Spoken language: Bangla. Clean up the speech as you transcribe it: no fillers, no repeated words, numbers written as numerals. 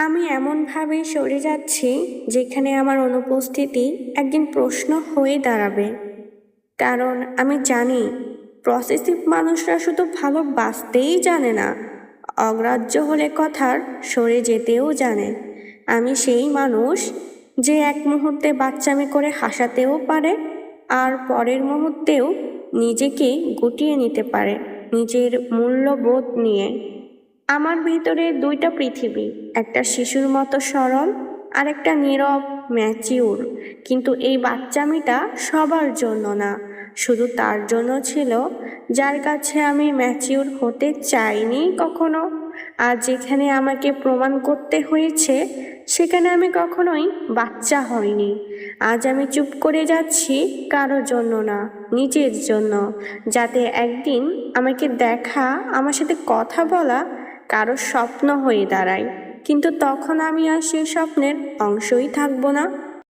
আমি এমনভাবে সরে যাচ্ছি যেখানে আমার অনুপস্থিতি একদিন প্রশ্ন হয়ে দাঁড়াবে। কারণ আমি জানি প্রসেসিভ মানুষরা শুধু ভালোবাসতেই জানে না, অগ্রাহ্য হলে কথার সরে যেতেও জানে। আমি সেই মানুষ যে এক মুহূর্তে বাচ্চামি করে হাসাতেও পারে, আর পরের মুহূর্তেও নিজেকে গুটিয়ে নিতে পারে নিজের মূল্যবোধ নিয়ে। আমার ভিতরে দুইটা পৃথিবী, একটা শিশুর মতো সরল আর একটা নীরব ম্যাচিউর। কিন্তু এই বাচ্চামিটা সবার জন্য না, শুধু তার জন্য ছিল যার কাছে আমি ম্যাচিউর হতে চাইনি কখনো। আর যেখানে আমাকে প্রমাণ করতে হয়েছে সেখানে আমি কখনোই বাচ্চা হইনি। আজ আমি চুপ করে যাচ্ছি কারোর জন্য না, নিজের জন্য, যাতে একদিন আমাকে দেখা, আমার সাথে কথা বলা কারো স্বপ্ন হয়ে দাঁড়ায়। কিন্তু তখন আমি আর সেই স্বপ্নের অংশই থাকবো না।